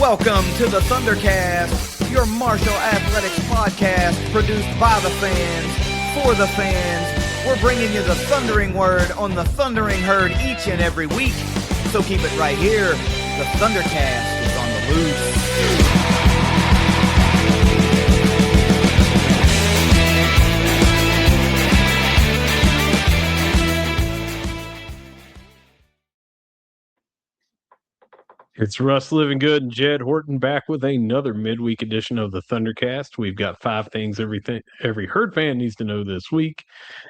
Welcome to the ThunderCast, your Marshall Athletics podcast produced by the fans, for the fans. We're bringing you the thundering word on the thundering herd each and every week. So keep it right here. The ThunderCast is on the loose. It's Russ Living Good and Jed Horton back with another midweek edition of the ThunderCast. We've got 5 things every herd fan needs to know this week,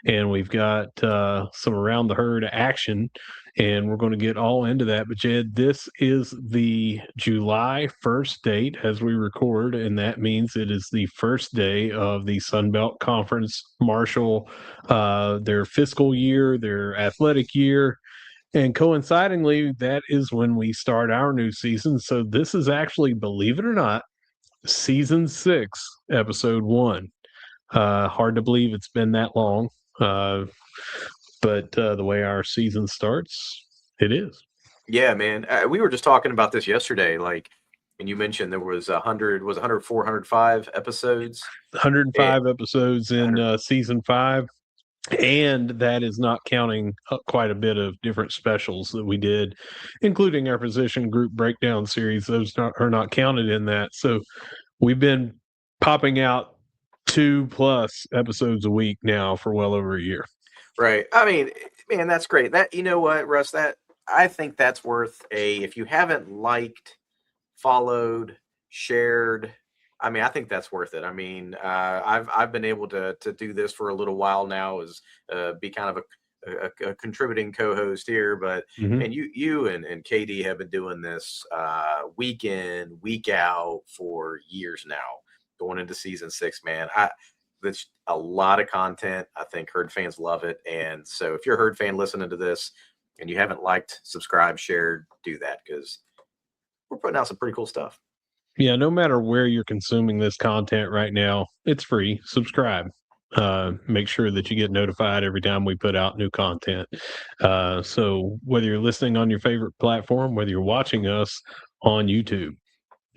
and we've got some around the herd action, and we're going to get all into that. But Jed, this is the July 1st date as we record, and that means it is the first day of the Sun Belt Conference Marshall, their fiscal year, their athletic year. And coincidingly, that is when we start our new season. So this is actually, believe it or not, season 6, episode 1. Hard to believe it's been that long. But the way our season starts, it is. Yeah, man. We were just talking about this yesterday. And you mentioned there was 104, 105 episodes. 105 episodes in season 5. And that is not counting quite a bit of different specials that we did, including our position group breakdown series. Those are not counted in that. So we've been popping out 2+ episodes a week now for well over a year. Right. I mean, man, that's great. That, you know what, Russ, I think that's worth if you haven't liked, followed, shared, I mean, I think that's worth it. I mean, I've been able to do this for a little while now, as be kind of a contributing co-host here. But and you and KD have been doing this week in, week out for years now, going into season 6. Man, that's a lot of content. I think herd fans love it, and so if you're a herd fan listening to this and you haven't liked, subscribed, shared, do that, because we're putting out some pretty cool stuff. Yeah, no matter where you're consuming this content right now, it's free. Subscribe. Make sure that you get notified every time we put out new content. So whether you're listening on your favorite platform, whether you're watching us on YouTube,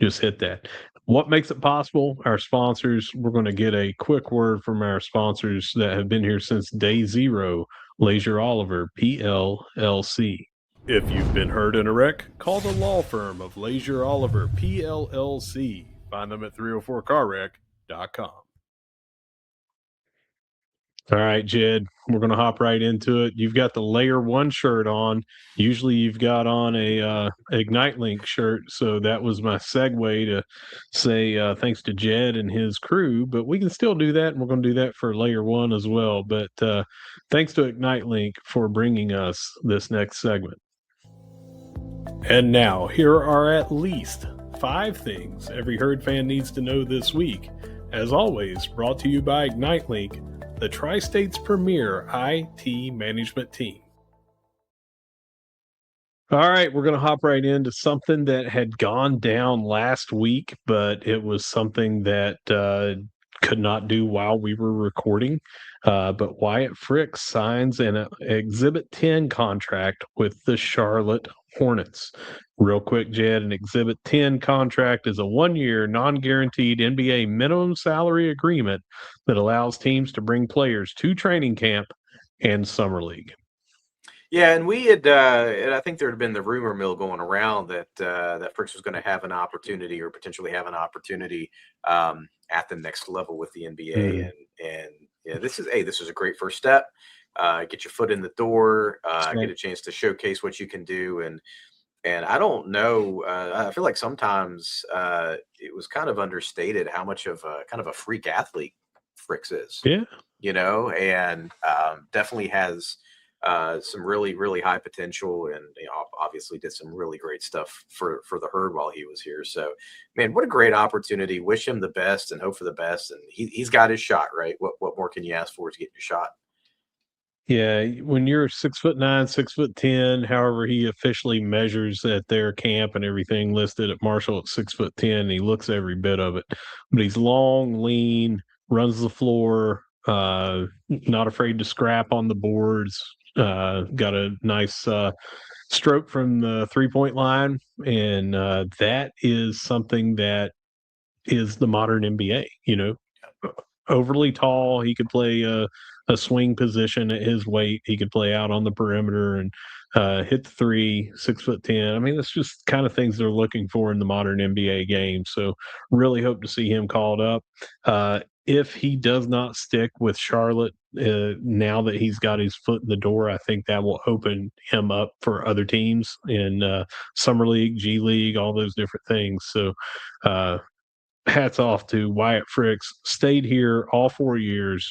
just hit that. What makes it possible? Our sponsors. We're going to get a quick word from our sponsors that have been here since day 0, Leasure Oliver PLLC. If you've been hurt in a wreck, call the law firm of Leasure Oliver PLLC. Find them at 304carwreck.com. All right, Jed, we're going to hop right into it. You've got the Layer 1 shirt on. Usually you've got on a ignite.link shirt, so that was my segue to say thanks to Jed and his crew, but we can still do that, and we're going to do that for Layer 1 as well. But thanks to ignite.link for bringing us this next segment. And now, here are at least 5 things every herd fan needs to know this week. As always, brought to you by ignite.link, the Tri-State's premier IT management team. All right, we're going to hop right into something that had gone down last week, but it was something that could not do while we were recording. But Wyatt Frick signs an Exhibit 10 contract with the Charlotte Hornets. Real quick, Jed, an Exhibit 10 contract is a 1-year, non-guaranteed NBA minimum salary agreement that allows teams to bring players to training camp and summer league. Yeah, and we had, and I think there had been the rumor mill going around that Fricks was going to have an opportunity, or potentially have an opportunity at the next level with the NBA, and yeah, this is a great first step. Get your foot in the door, get a chance to showcase what you can do, and I don't know, I feel like sometimes it was kind of understated how much of a kind of a freak athlete Fricks is. Yeah, you know, and definitely has some really, really high potential, and obviously did some really great stuff for the herd while he was here. So, man, what a great opportunity. Wish him the best and hope for the best. And he's got his shot, right? What more can you ask for to get your shot? Yeah, when you're 6'9", 6'10", however he officially measures at their camp and everything, listed at Marshall at 6'10", he looks every bit of it. But he's long, lean, runs the floor, not afraid to scrap on the boards. got a nice stroke from the 3-point line, and that is something that is the modern NBA. Overly tall, he could play a swing position at his weight. He could play out on the perimeter and hit the three, 6'10". I mean, that's just kind of things they're looking for in the modern NBA game. So, really hope to see him called up. If he does not stick with Charlotte, now that he's got his foot in the door, I think that will open him up for other teams in Summer League, G League, all those different things. So, hats off to Wyatt Fricks. Stayed here all 4 years,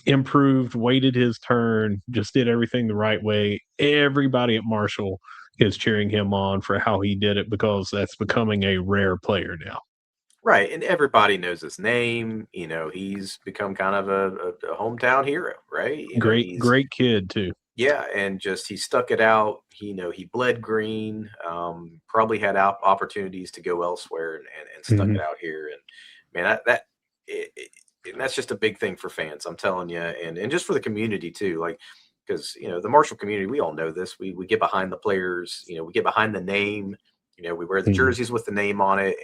improved, waited his turn, just did everything the right way. Everybody at Marshall is cheering him on for how he did it, because that's becoming a rare player now. Right, and everybody knows his name. He's become kind of a hometown hero, right? Great kid too. Yeah, and just he stuck it out. He bled green. Probably had opportunities to go elsewhere, and stuck it out here. And man, and that's just a big thing for fans. I'm telling you, and just for the community too. Like, because the Marshall community, we all know this. We get behind the players. We get behind the name. We wear the jerseys with the name on it,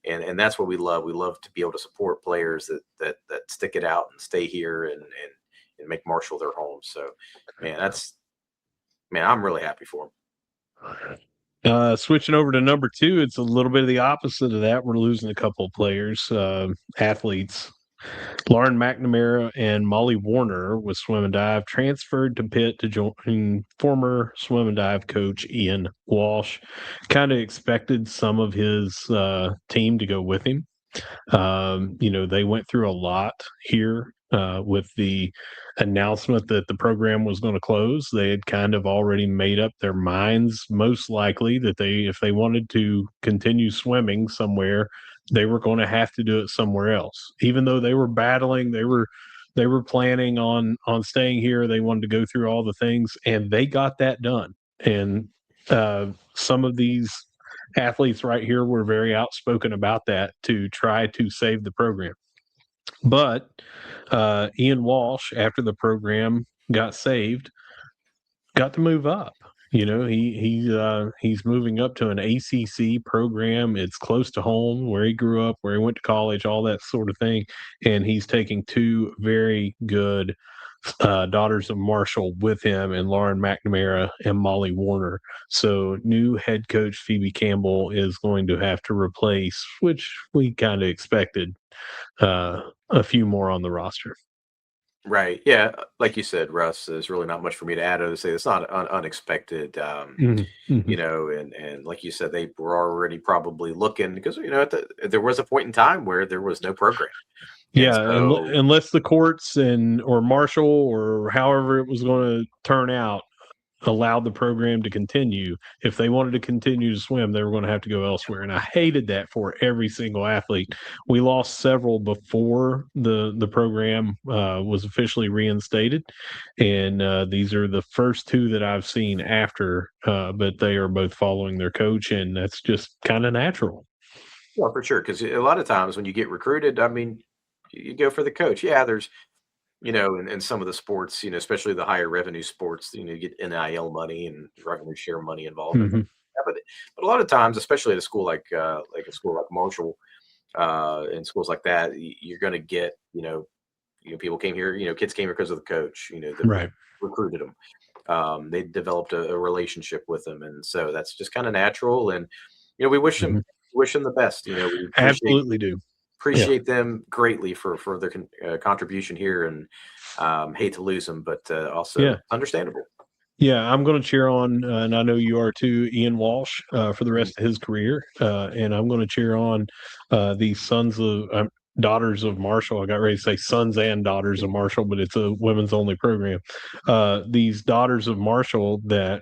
and that's what we love. We love to be able to support players that stick it out and stay here and make Marshall their home. So, man, I'm really happy for him. Switching over to number 2, it's a little bit of the opposite of that. We're losing a couple of players, athletes. Lauren McNamara and Molly Warner with swim and dive transferred to Pitt to join former swim and dive coach Ian Walsh. Kind of expected some of his team to go with him. They went through a lot here with the announcement that the program was going to close. They had kind of already made up their minds, most likely, that if they wanted to continue swimming somewhere, they were going to have to do it somewhere else. Even though they were battling, they were planning on staying here. They wanted to go through all the things, and they got that done. And some of these athletes right here were very outspoken about that to try to save the program. But Ian Walsh, after the program got saved, got to move up. He's moving up to an ACC program. It's close to home, where he grew up, where he went to college, all that sort of thing. And he's taking 2 very good daughters of Marshall with him, and Lauren McNamara and Molly Warner. So new head coach Phoebe Campbell is going to have to replace, which we kind of expected, a few more on the roster. Right. Yeah. Like you said, Russ, there's really not much for me to add. To say it's not unexpected, and like you said, they were already probably looking, because there was a point in time where there was no program. Yeah, unless the courts or Marshall or however it was going to turn out allowed the program to continue. If they wanted to continue to swim, they were going to have to go elsewhere. And I hated that for every single athlete. We lost several before the program was officially reinstated. And these are the first 2 that I've seen after, but they are both following their coach, and that's just kind of natural. Well, for sure. Because a lot of times when you get recruited, I mean, you go for the coach. Yeah, there's in some of the sports, especially the higher revenue sports, you get NIL money and revenue share money involved. But a lot of times, especially at a school like a school like Marshall, and schools like that, you're going to get, people came here, kids came here because of the coach, that Right. recruited them. They developed a relationship with them. And so that's just kind of natural. And, we wish them the best. We absolutely do. Appreciate them greatly for their contribution here, and hate to lose them, but also understandable. Yeah, I'm going to cheer on, and I know you are too, Ian Walsh, for the rest of his career. And I'm going to cheer on these daughters of Marshall. I got ready to say sons and daughters of Marshall, but it's a women's only program. These daughters of Marshall that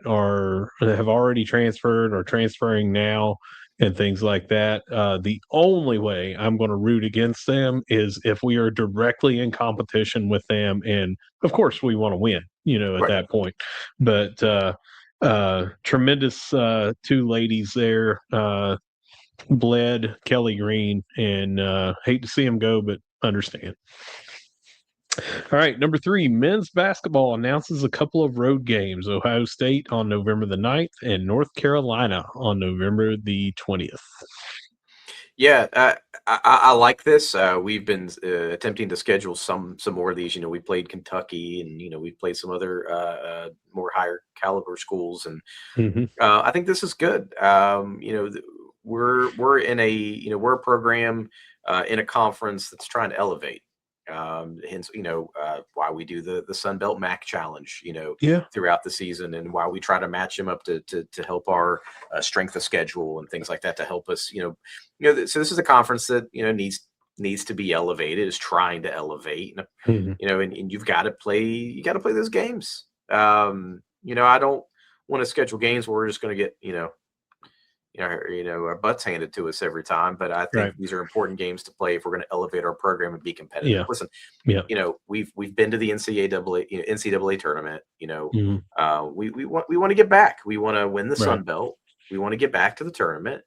have already transferred or transferring now, and things like that. The only way I'm going to root against them is if we are directly in competition with them. And of course we want to win, at that point. But tremendous 2 ladies there, bled Kelly Green, and hate to see them go, but understand. All right, number 3, men's basketball announces a couple of road games: Ohio State on November the 9th and North Carolina on November the 20th. Yeah, I like this. We've been attempting to schedule some more of these. We played Kentucky, and we played some other more higher caliber schools, and Mm-hmm. I think this is good. We're in a we're a program in a conference that's trying to elevate. Hence, why we do the Sun Belt MAC Challenge. Yeah. Throughout the season, and why we try to match them up to help our strength of schedule and things like that to help us. So this is a conference that needs to be elevated. Is trying to elevate. Mm-hmm. And you've got to play. You got to play those games. I don't want to schedule games where we're just going to get our butts handed to us every time. But I think Right. these are important games to play if we're going to elevate our program and be competitive. Yeah. Listen, Yeah. we've been to the NCAA tournament. Mm-hmm. We want to get back. We want to win the Right. Sun Belt. We want to get back to the tournament.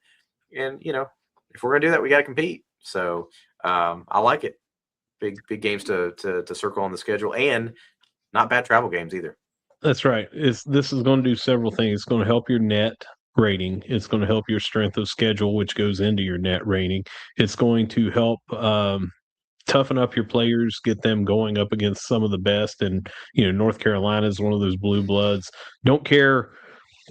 And if we're going to do that, we got to compete. So I like it. Big games to circle on the schedule, and not bad travel games either. That's right. This is going to do several things. It's going to help your net rating. It's going to help your strength of schedule, which goes into your net rating. It's going to help toughen up your players, get them going up against some of the best. And North Carolina is one of those blue bloods. Don't care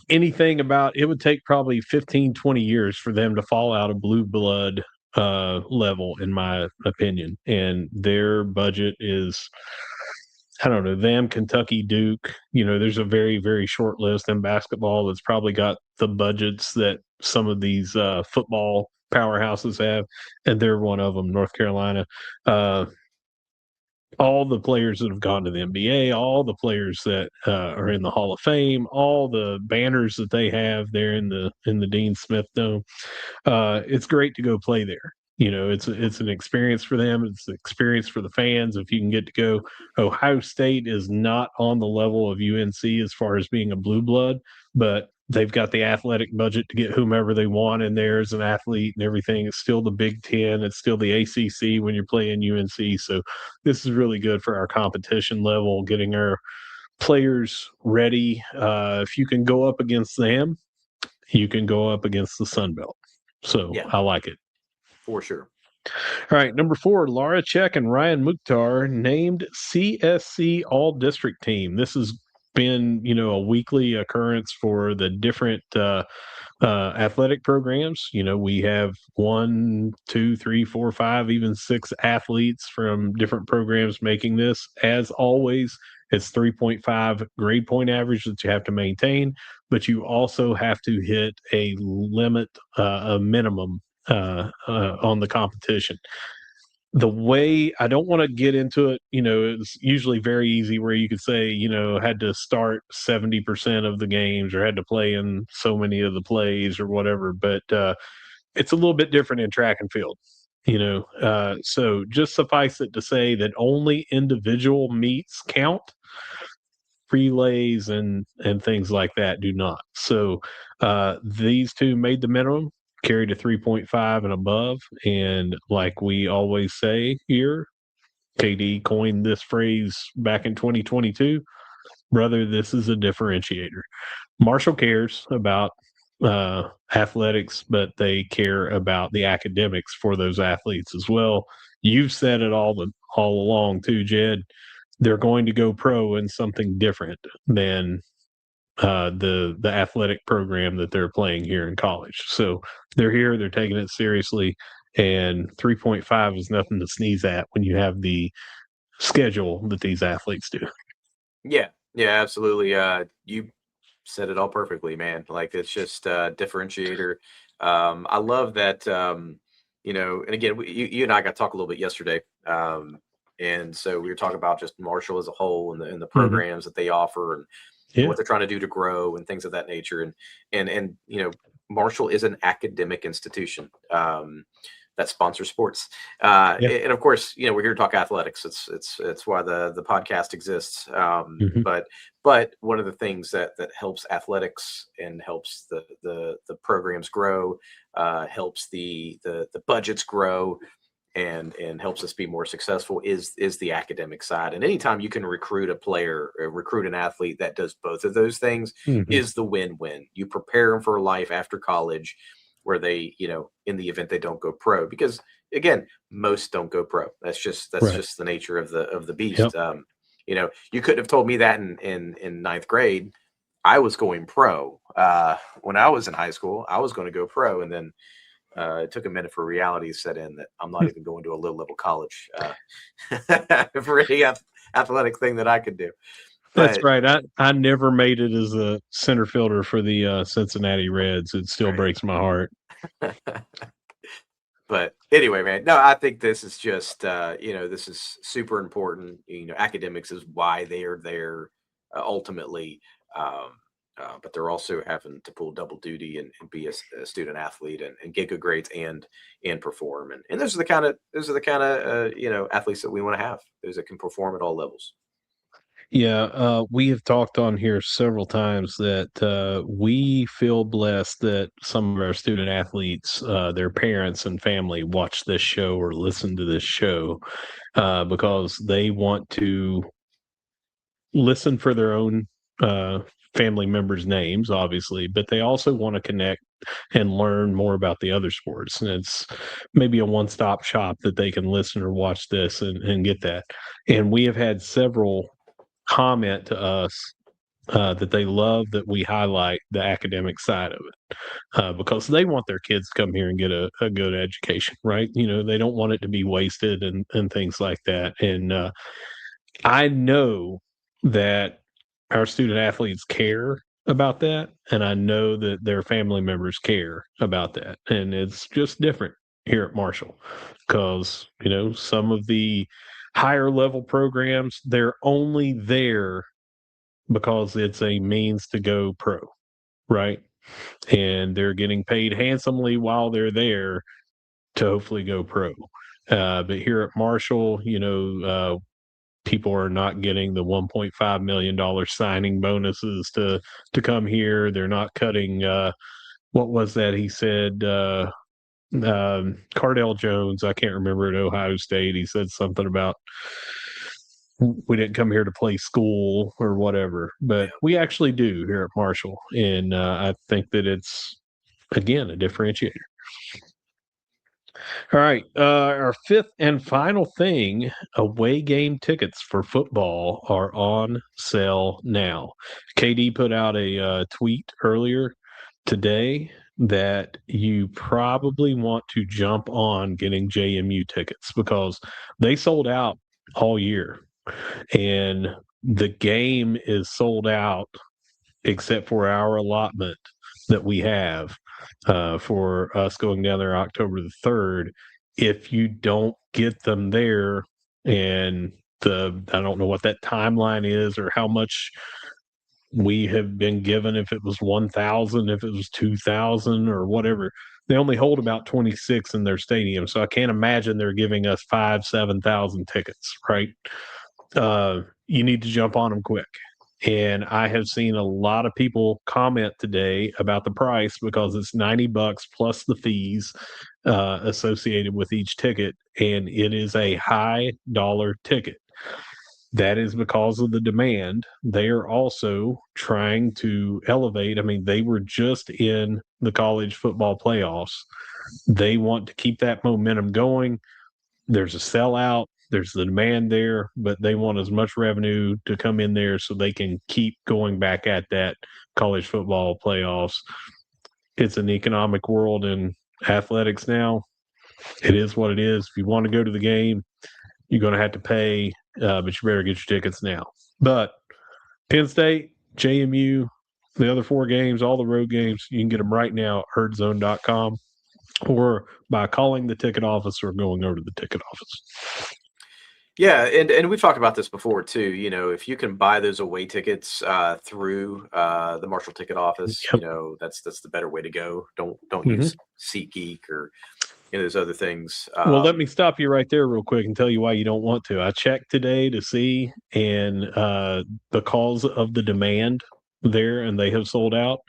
anything about it. Would take probably 15, 20 years for them to fall out of blue blood level, in my opinion. And their budget is, I don't know, them, Kentucky, Duke. There's a very, very short list in basketball that's probably got the budgets that some of these football powerhouses have, and they're one of them. North Carolina. All the players that have gone to the NBA, all the players that are in the Hall of Fame, all the banners that they have there in the Dean Smith Dome. It's great to go play there. It's an experience for them. It's an experience for the fans. If you can get to go, Ohio State is not on the level of UNC as far as being a blue blood, but they've got the athletic budget to get whomever they want in there as an athlete and everything. It's still the Big Ten. It's still the ACC when you're playing UNC. So this is really good for our competition level, getting our players ready. If you can go up against them, you can go up against the Sun Belt. So Yeah, I like it. for sure. All right, number 4, Laura Check and Ryan Mukhtar named CSC All District Team. This has been, a weekly occurrence for the different athletic programs. We have 1, 2, 3, 4, 5, even 6 athletes from different programs making this. As always, it's 3.5 grade point average that you have to maintain, but you also have to hit a limit, a minimum on the competition. The way, I don't want to get into it, it's usually very easy where you could say, had to start 70% of the games or had to play in so many of the plays or whatever, but it's a little bit different in track and field. So just suffice it to say that only individual meets count. Relays and things like that do not. So these two made the minimum, carried a 3.5 and above, and like we always say here, KD coined this phrase back in 2022. Brother, this is a differentiator. Marshall cares about athletics, but they care about the academics for those athletes as well. You've said it all along too, Jed. They're going to go pro in something different than the athletic program that they're playing here in college. So they're here, they're taking it seriously, and 3.5 is nothing to sneeze at when you have the schedule that these athletes do. Yeah, absolutely. You said it all perfectly, man. Like, it's just a differentiator. I love that. And again, you and I got to talk a little bit yesterday. And so we were talking about just Marshall as a whole and the programs that they offer and what they're trying to do to grow and things of that nature. And Marshall is an academic institution that sponsors sports. And of course, we're here to talk athletics. It's why the podcast exists. But one of the things that helps athletics and helps the programs grow, helps the budgets grow, and helps us be more successful is the academic side. And anytime you can recruit a player, recruit an athlete that does both of those things, is the win-win. You prepare them for life after college, where they, in the event they don't go pro, because again, most don't go pro. That's just the nature of the beast. Yep. You couldn't have told me that in ninth grade. I was going pro when I was in high school. I was going to go pro, and then it took a minute for reality to set in that I'm not even going to a low-level college for any athletic thing that I could do. That's right. I never made it as a center fielder for the Cincinnati Reds. It still breaks my heart. But anyway, man, no, I think this is just, this is super important. Academics is why they are there ultimately. But they're also having to pull double duty and be a student athlete and get good grades and perform. And those are the kind of athletes that we want to have. Those that can perform at all levels. Yeah, we have talked on here several times that we feel blessed that some of our student athletes, their parents and family watch this show or listen to this show because they want to listen for their own family members' names, obviously, but they also want to connect and learn more about the other sports. And it's maybe a one-stop shop that they can listen or watch this and get that. And we have had several comment to us that they love that we highlight the academic side of it because they want their kids to come here and get a good education, right? They don't want it to be wasted and things like that. And I know that our student athletes care about that, and I know that their family members care about that. And it's just different here at Marshall because, some of the higher level programs, they're only there because it's a means to go pro, right? And they're getting paid handsomely while they're there to hopefully go pro. But here at Marshall, people are not getting the $1.5 million signing bonuses to come here. They're not cutting what was that he said Cardell Jones, I can't remember, at Ohio State, he said something about we didn't come here to play school or whatever, but we actually do here at Marshall. And I think that it's, again, a differentiator. All right. Our fifth and final thing, away game tickets for football are on sale now. KD put out a tweet earlier today that you probably want to jump on getting JMU tickets because they sold out all year. And the game is sold out except for our allotment that we have for us going down there October the 3rd. If you don't get them there, and I don't know what that timeline is or how much we have been given, if it was 1,000, if it was 2,000 or whatever. They only hold about 26 in their stadium, so I can't imagine they're giving us 5,000-7,000 tickets, right? You need to jump on them quick. And I have seen a lot of people comment today about the price because it's $90 plus the fees associated with each ticket, and it is a high dollar ticket. That is because of the demand. They are also trying to elevate. I mean, they were just in the college football playoffs. They want to keep that momentum going. There's a sellout. There's the demand there, but they want as much revenue to come in there so they can keep going back at that college football playoffs. It's an economic world in athletics now. It is what it is. If you want to go to the game, you're going to have to pay, but you better get your tickets now. But Penn State, JMU, the other 4 games, all the road games, you can get them right now at herdzone.com or by calling the ticket office or going over to the ticket office. Yeah, and we've talked about this before too. If you can buy those away tickets through the Marshall ticket office, Yep. that's the better way to go. Don't use SeatGeek or those other things. Well, let me stop you right there real quick and tell you why you don't want to. I checked today to see, and because of the demand there, and they have sold out.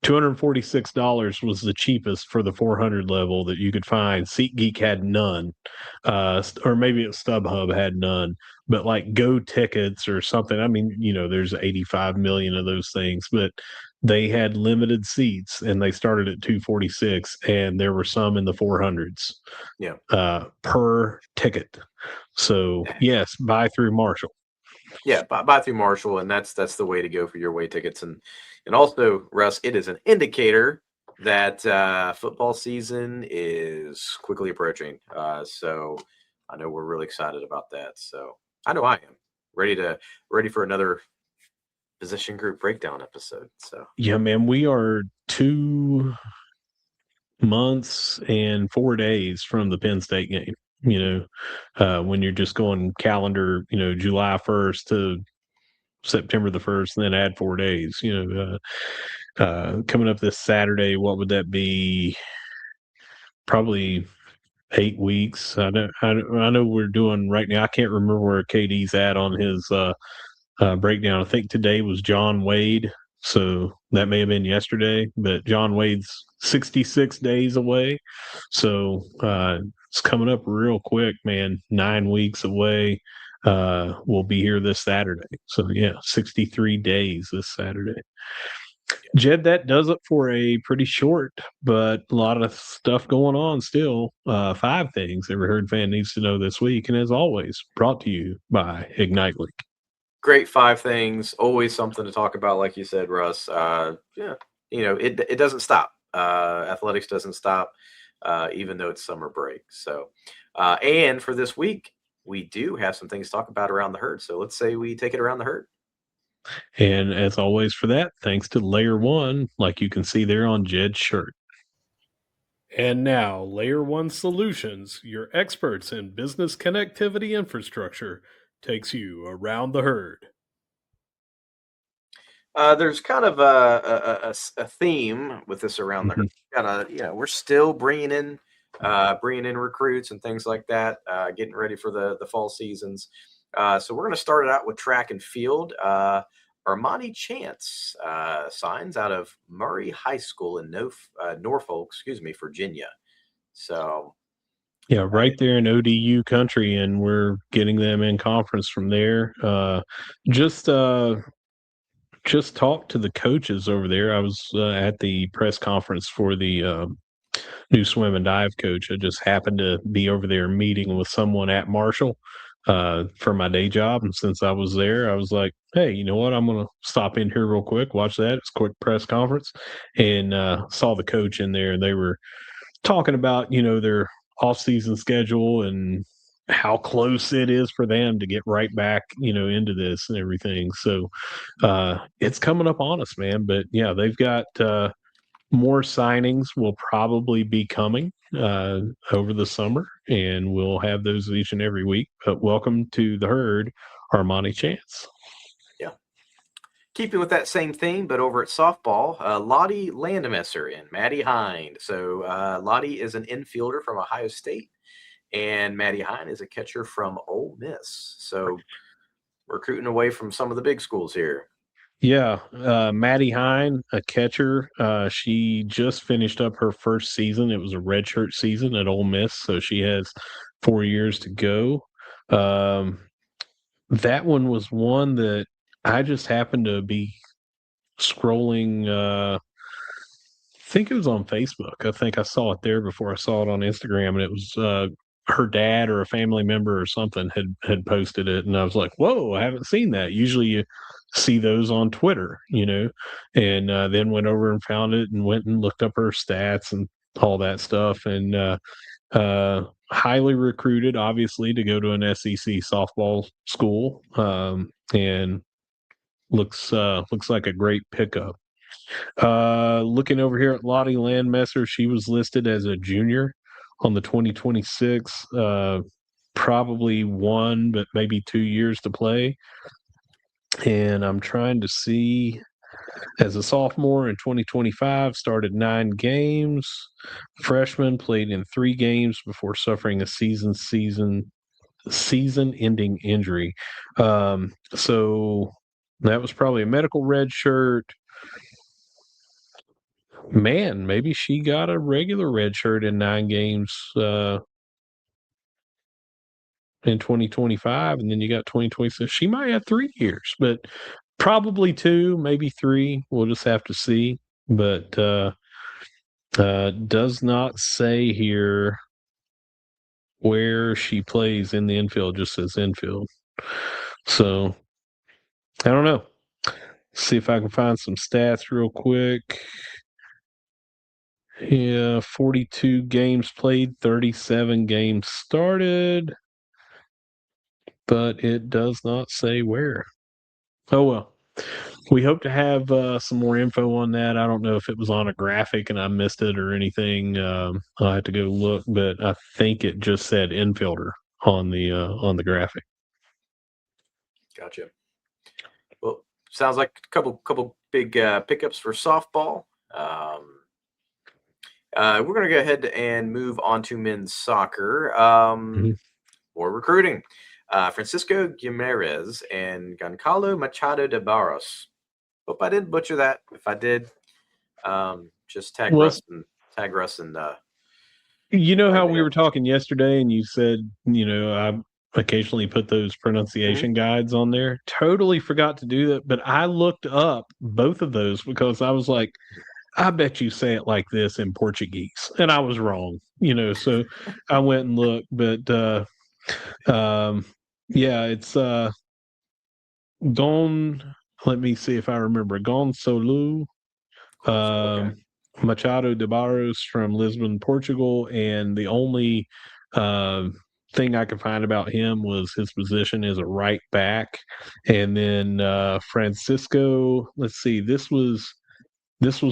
$246 was the cheapest for the 400 level that you could find. SeatGeek had none, or maybe StubHub had none. But like Go Tickets or something. I mean, there's 85 million of those things, but they had limited seats, and they started at 246, and there were some in the 400s. Yeah. Per ticket. So yes, buy through Marshall. Yeah, buy through Marshall, and that's the way to go for your away tickets. And also, Russ, it is an indicator that football season is quickly approaching. So I know we're really excited about that. So I know I am ready for another position group breakdown episode. So yeah, man, we are 2 months and 4 days from the Penn State game. When you're just going calendar, July 1st to September the 1st, and then add 4 days. Coming up this Saturday, what would that be? Probably 8 weeks. I know we're doing right now. I can't remember where KD's at on his breakdown. I think today was John Wade, so that may have been yesterday. But John Wade's 66 days away, so it's coming up real quick, man. 9 weeks away. We'll be here this Saturday. So yeah, 63 days this Saturday. Jed, that does it for a pretty short, but a lot of stuff going on still. 5 things every herd fan needs to know this week. And as always, brought to you by ignite.link. great 5 things, always something to talk about, like you said, Russ. Yeah, it doesn't stop. Athletics doesn't stop, even though it's summer break. So, and for this week, we do have some things to talk about around the herd. So let's say we take it around the herd. And as always, for that, thanks to Layer 1, like you can see there on Jed's shirt. And now, Layer 1 Solutions, your experts in business connectivity infrastructure, takes you around the herd. There's kind of a theme with this around the herd. We're still bringing in recruits and things like that, getting ready for the fall seasons. So we're going to start it out with track and field. Armani Chance signs out of Murray High School in Norfolk, Virginia. So yeah, right there in ODU country, and we're getting them in conference from there. Just talked to the coaches over there. I was at the press conference for the new swim and dive coach. I just happened to be over there meeting with someone at Marshall for my day job. And since I was there, I was like, hey, you know what? I'm going to stop in here real quick, watch that. It's a quick press conference, and saw the coach in there. And they were talking about, their off-season schedule and how close it is for them to get right back, into this and everything. So it's coming up on us, man. But yeah, they've got more signings will probably be coming over the summer, and we'll have those each and every week. But welcome to the herd, Armani Chance. Yeah. Keeping with that same theme, but over at softball, Lottie Landemesser and Maddie Hind. So Lottie is an infielder from Ohio State, and Maddie Hind is a catcher from Ole Miss. So recruiting away from some of the big schools here. Yeah, Maddie Hine, a catcher. She just finished up her first season. It was a redshirt season at Ole Miss, so she has 4 years to go. That one was one that I just happened to be scrolling. I think it was on Facebook. I think I saw it there before I saw it on Instagram, and it was her dad or a family member or something had posted it, and I was like, "Whoa, I haven't seen that." Usually, you see those on Twitter, and then went over and found it and went and looked up her stats and all that stuff, and highly recruited, obviously, to go to an SEC softball school, and looks like a great pickup. Looking over here at Lottie Landmesser, she was listed as a junior on the 2026, probably 1, but maybe 2 years to play. And I'm trying to see, as a sophomore in 2025, started 9 games. Freshman, played in 3 games before suffering a season-ending injury. So that was probably a medical red shirt. Man, maybe she got a regular red shirt in 9 games in 2025, and then you got 2026. She might have 3 years, but probably 2, maybe 3. We'll just have to see. But does not say here where she plays in the infield, just says infield. So I don't know. See if I can find some stats real quick. Yeah, 42 games played, 37 games started, but it does not say where. Oh well. We hope to have some more info on that. I don't know if it was on a graphic and I missed it or anything. I'll have to go look, but I think it just said infielder on the graphic. Gotcha. Well, sounds like a couple big pickups for softball. We're going to go ahead and move on to men's soccer. More recruiting. Francisco Guimarães and Goncalo Machado de Barros. Hope I didn't butcher that. If I did, just tag Russ and you know how we were talking yesterday and you said, I occasionally put those pronunciation guides on there. Totally forgot to do that, but I looked up both of those because I was like, I bet you say it like this in Portuguese. And I was wrong, so I went and looked, but yeah, it's Gon, let me see if I remember. Gonçalo Machado de Barros from Lisbon, Portugal, and the only thing I could find about him was his position as a right back. And then Francisco, let's see, this was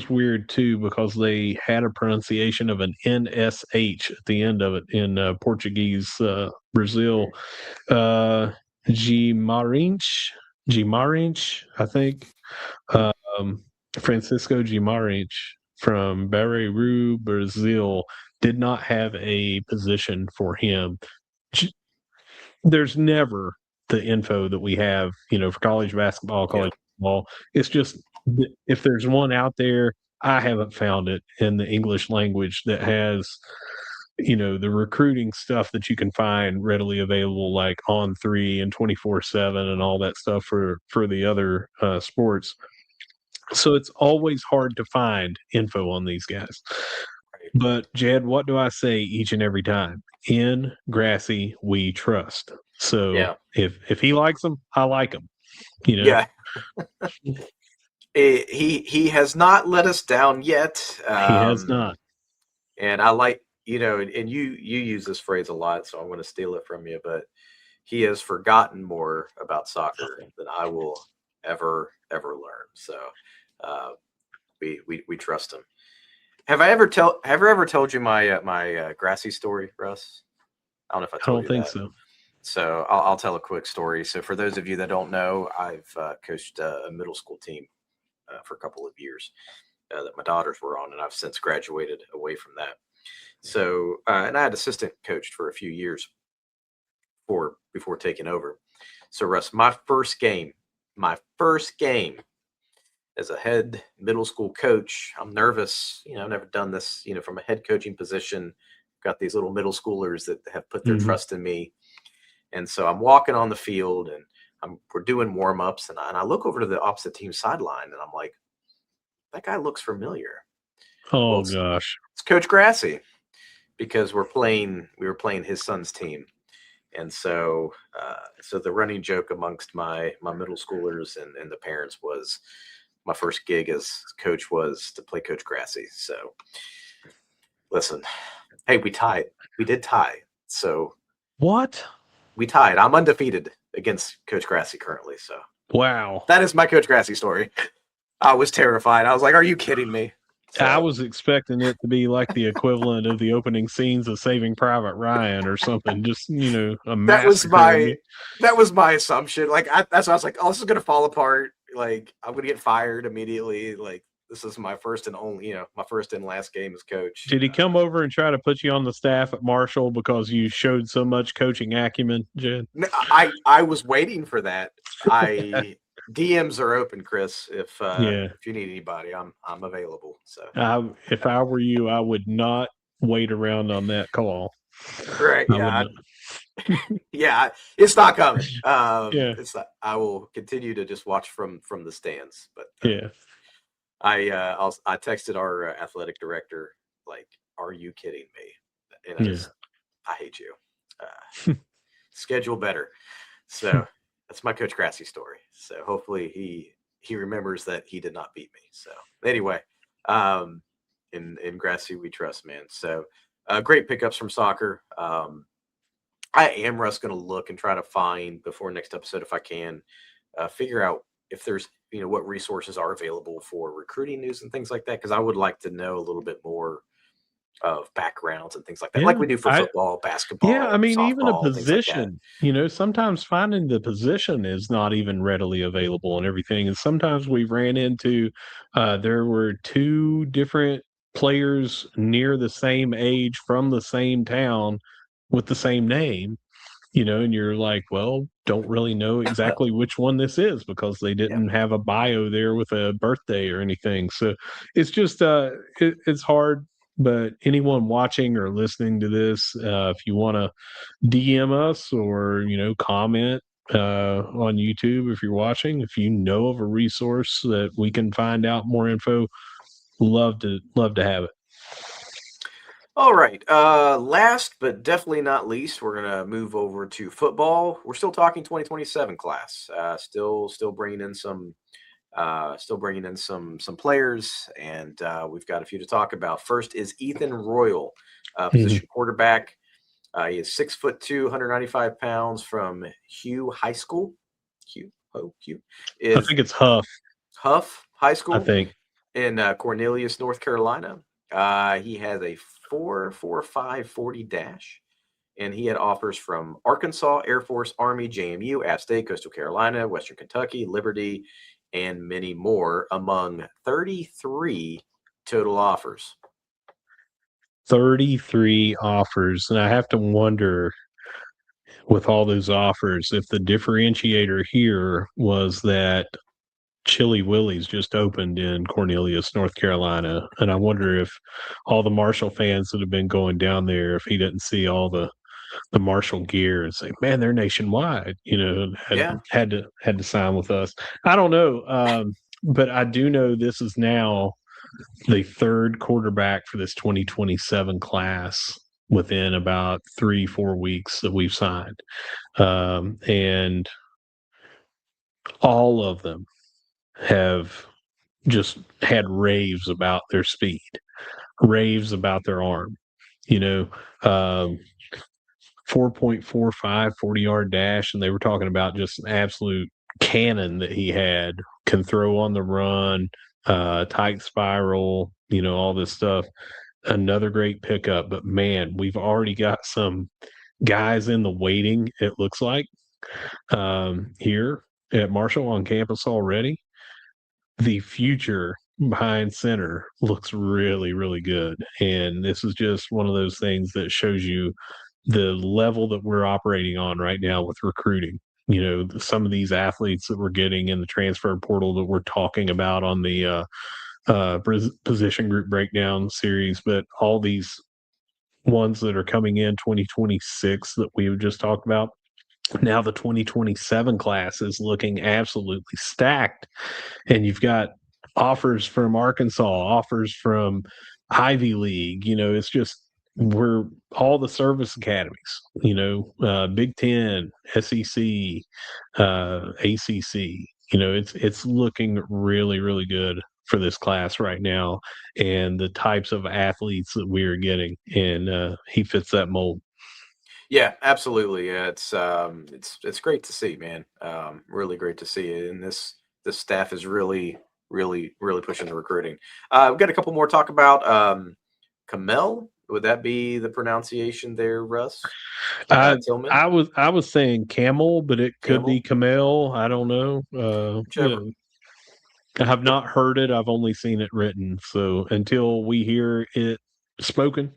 weird too because they had a pronunciation of an NSH at the end of it in Portuguese Brazil. Guimarães, I think. Francisco Guimarães from Bauru, Brazil, did not have a position for him. There's never the info that we have, for college basketball, college football. It's just if there's one out there, I haven't found it in the English language that has, the recruiting stuff that you can find readily available, like On3 and 24/7 and all that stuff for the other sports. So it's always hard to find info on these guys. But Jed, what do I say each and every time? In Grassy, we trust. So if he likes them, I like them. Yeah. He has not let us down yet. He has not. And I like, and you use this phrase a lot, so I'm going to steal it from you, but he has forgotten more about soccer than I will ever learn. So we trust him. Have I ever told you my Grassy story, Russ? I don't know if I told you that. I don't think so. So I'll tell a quick story. So for those of you that don't know, I've coached a middle school team for a couple of years that my daughters were on, and I've since graduated away from that. So and I had assistant coached for a few years before taking over. So Russ, my first game as a head middle school coach, I'm nervous. I've never done this, from a head coaching position. Got these little middle schoolers that have put their trust in me. And so I'm walking on the field and we're doing warm-ups and I look over to the opposite team sideline and I'm like, that guy looks familiar. Oh, gosh. It's Coach Grassy because we were playing his son's team. And so so the running joke amongst my middle schoolers and the parents was my first gig as coach was to play Coach Grassy. So listen, hey, we tied. We did tie. So what? We tied. I'm undefeated against Coach Grassy currently. So wow, that is my Coach Grassy story. I was terrified. I was like, "Are you kidding me?" So, I was expecting it to be like the equivalent of the opening scenes of Saving Private Ryan or something. Just a massacre. That was my assumption. Like that's why I was like, "Oh, this is gonna fall apart. Like I'm gonna get fired immediately. Like this is my first and only, my first and last game as coach." Did he come over and try to put you on the staff at Marshall because you showed so much coaching acumen, Jed? I was waiting for that. DMs are open, Chris. If Yeah. if you need anybody, I'm available. So If I were you, I would not wait around on that call. right, I would yeah, not. yeah, it's not coming. Yeah. It's not, I will continue to just watch from the stands. But Yeah. I texted our athletic director, like, "Are you kidding me?" And Yeah. I hate you. Schedule better. So that's my Coach Grassy story. So hopefully he remembers that he did not beat me. So anyway, in Grassy we trust, man. So great pickups from soccer. I am, Russ, going to look and try to find before next episode, if I can, figure out if there's, what resources are available for recruiting news and things like that. Because I would like to know a little bit more of backgrounds and things like that, like Yeah. we do for football, I basketball, mean, even a softball, things like that. position, sometimes finding the position is not even readily available and everything. And sometimes we ran into, there were two different players near the same age from the same town with the same name, and you're like, well, don't really know exactly which one this is because they Yeah. didn't have a bio there with a birthday or anything. So it's just, it's hard. But anyone watching or listening to this, if you want to DM us or, comment on YouTube if you're watching, if you know of a resource that we can find out more info, love to have it. All right. Last but definitely not least, we're gonna move over to football. We're still talking 2027 class. Still bringing in some players, and we've got a few to talk about. First is Ethan Royal, position quarterback. He is 6'2", 195 pounds from Hugh High School. Hugh I is think it's Huff. Huff High I School think. in Cornelius, North Carolina. He has a 4.45 40 dash, and he had offers from Arkansas, Air Force, Army, JMU, App State, Coastal Carolina, Western Kentucky, Liberty, and many more, among 33 total offers. 33 offers. And I have to wonder, with all those offers, if the differentiator here was that Chili Willie's just opened in Cornelius, North Carolina. And I wonder if all the Marshall fans that have been going down there, if he didn't see all the Marshall gear and say, man, they're nationwide, Yeah. had to sign with us. I don't know. But I do know this is now the third quarterback for this 2027 class within about 3-4 weeks that we've signed. And all of them have just had raves about their speed, raves about their arm, um, 4.45 40-yard dash. And they were talking about just an absolute cannon that he had, can throw on the run, tight spiral, all this stuff. Another great pickup. But man, we've already got some guys in the waiting, it looks like, here at Marshall on campus already. The future behind center looks really, really good. And this is just one of those things that shows you the level that we're operating on right now with recruiting. Some of these athletes that we're getting in the transfer portal that we're talking about on the position group breakdown series, but all these ones that are coming in 2026 that we just talked about. Now the 2027 class is looking absolutely stacked, and you've got offers from Arkansas, offers from Ivy League. It's just we're all the service academies. Big Ten, SEC, ACC. It's looking really, really good for this class right now, and the types of athletes that we are getting, and he fits that mold. Yeah, absolutely. Yeah, it's great to see, man. Really great to see it. And this staff is really, really, really pushing the recruiting. We've got a couple more to talk about. Kamel, would that be the pronunciation there, Russ? Tillman? I was saying camel, but it could be Camel? camel. I don't know. Whichever. I have not heard it. I've only seen it written. So until we hear it spoken,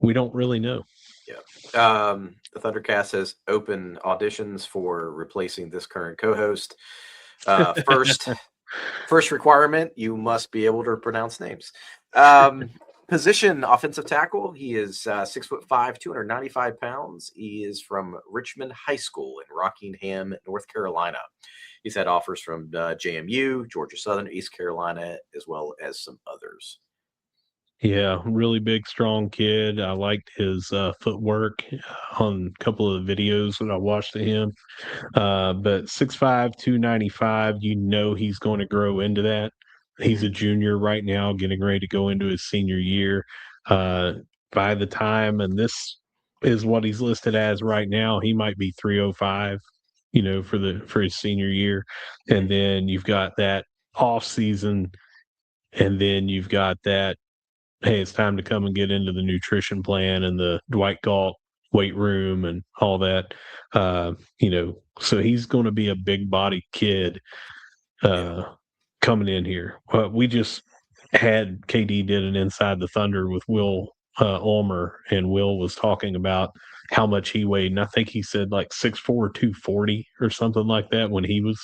we don't really know. Yeah. The ThunderCast has open auditions for replacing this current co-host. First, first requirement, you must be able to pronounce names. Um, Position offensive tackle. He is 6'5", 295 pounds. He is from Richmond High School in Rockingham, North Carolina. He's had offers from JMU, Georgia Southern, East Carolina, as well as some others. Yeah, really big, strong kid. I liked his footwork on a couple of the videos that I watched of him. But 6'5", 295, you know he's going to grow into that. He's a junior right now, getting ready to go into his senior year. Uh, by the time, and this is what he's listed as right now, he might be 305, for his senior year. And then you've got that off season, and then you've got that, hey, it's time to come and get into the nutrition plan and the Dwight Galt weight room and all that. So he's going to be a big body kid coming in here. We just had KD did an Inside the Thunder with Will Ulmer, and Will was talking about how much he weighed, and I think he said like 6'4", 240 or something like that when he was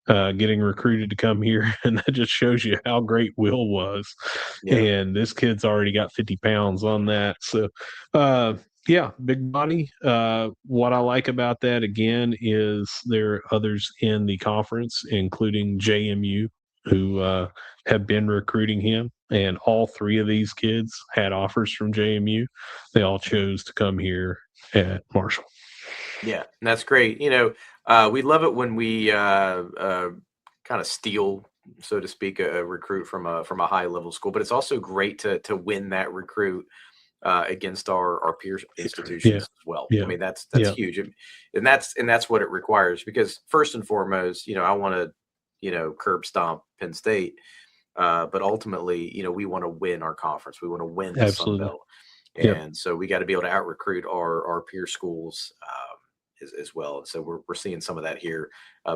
getting recruited to come here, and that just shows you how great Will was. Yeah. And this kid's already got 50 pounds on that. So, yeah, big body. What I like about that again is there are others in the conference, including JMU, who have been recruiting him. And all three of these kids had offers from JMU. They all chose to come here at Marshall. Yeah, and that's great. We love it when we kind of steal, so to speak, a recruit from a high level school. But it's also great to win that recruit against our peer institutions as well. Yeah. I mean, that's huge, and that's what it requires. Because first and foremost, I want to curb stomp Penn State, but ultimately, we want to win our conference. We want to win the Sun Absolutely. Belt, and so we got to be able to out recruit our peer schools. As well. And so we're seeing some of that here,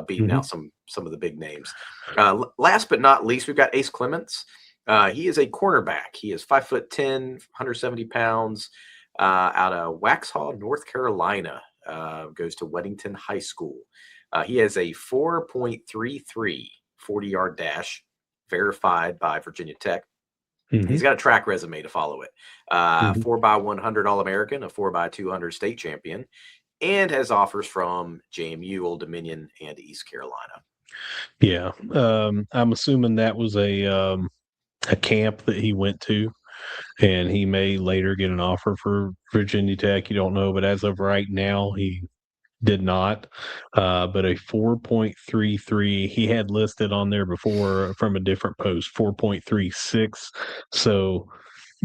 beating out some of the big names. Last but not least, we've got Ace Clements. He is a cornerback. He is 5'10", 170 pounds, out of Waxhaw, North Carolina. Goes to Weddington High School. He has a 4.33 40-yard dash, verified by Virginia Tech. He's got a track resume to follow it. 4x100 All-American, a 4x200 state champion, and has offers from JMU, Old Dominion, and East Carolina. Yeah. I'm assuming that was a camp that he went to, and he may later get an offer for Virginia Tech. You don't know, but as of right now, he did not. But a 4.33, he had listed on there before from a different post, 4.36. So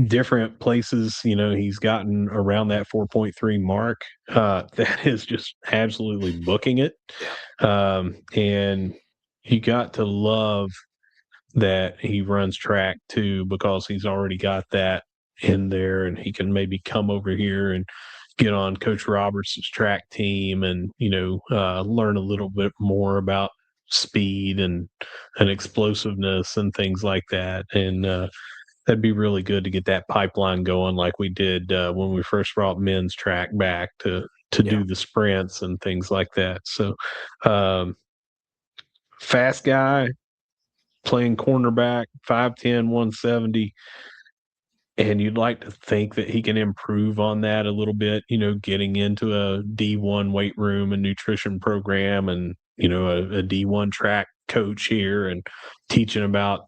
different places, he's gotten around that 4.3 mark. That is just absolutely booking it. And you got to love that he runs track too, because he's already got that in there, and he can maybe come over here and get on Coach Roberts' track team and, learn a little bit more about speed and explosiveness and things like that. And that'd be really good to get that pipeline going like we did when we first brought men's track back to do the sprints and things like that. So fast guy, playing cornerback, 5'10", 170. And you'd like to think that he can improve on that a little bit, getting into a D1 weight room and nutrition program, and, a D1 track coach here, and teaching about,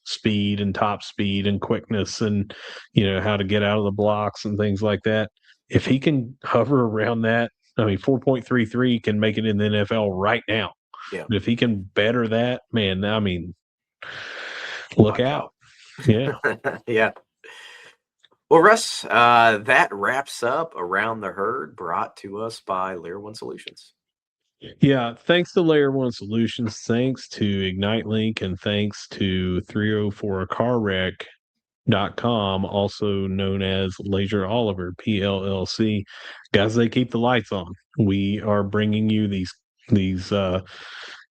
speed and top speed and quickness and, how to get out of the blocks and things like that. If he can hover around that, 4.33 can make it in the NFL right now. Yeah. But if he can better that, man, look out. Yeah. Yeah. Well, Russ, that wraps up Around the Herd, brought to us by Layer One Solutions. Yeah, thanks to Layer One Solutions, thanks to ignite.link, and thanks to 304carwreck.com, also known as Leasure Oliver PLLC. Guys, they keep the lights on. We are bringing you these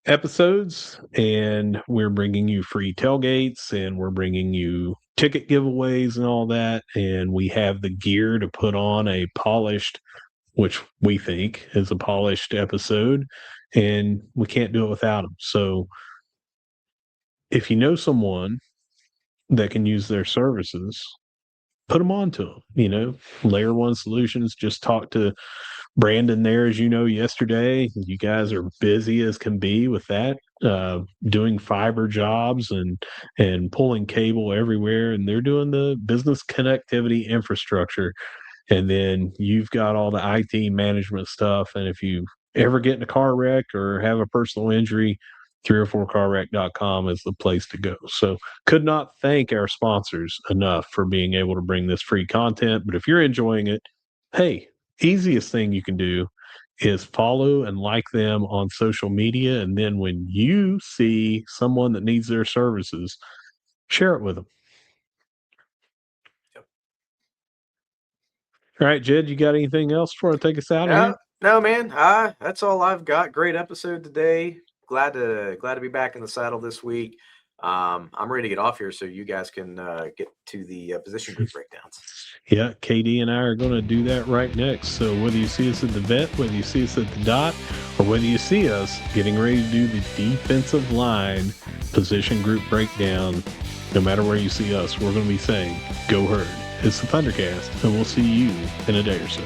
episodes, and we're bringing you free tailgates, and we're bringing you ticket giveaways and all that, and we have the gear to put on a polished, which we think is a polished episode. and we can't do it without them. So if you know someone that can use their services, put them on to them. Layer One Solutions. Just talk to Brandon there, as you know, yesterday. You guys are busy as can be with that, doing fiber jobs and pulling cable everywhere, and they're doing the business connectivity infrastructure. And then you've got all the IT management stuff. And if you ever get in a car wreck or have a personal injury, 3or4carwreck.com is the place to go. So could not thank our sponsors enough for being able to bring this free content. But if you're enjoying it, hey, easiest thing you can do is follow and like them on social media. And then when you see someone that needs their services, share it with them. All right, Jed, you got anything else before I take us out of here? No, man. That's all I've got. Great episode today. Glad to be back in the saddle this week. I'm ready to get off here so you guys can get to the position group breakdowns. Yeah, KD and I are going to do that right next. So whether you see us at the vet, whether you see us at the dot, or whether you see us getting ready to do the defensive line position group breakdown, no matter where you see us, we're going to be saying, go Herd. It's the ThunderCast, and we'll see you in a day or so.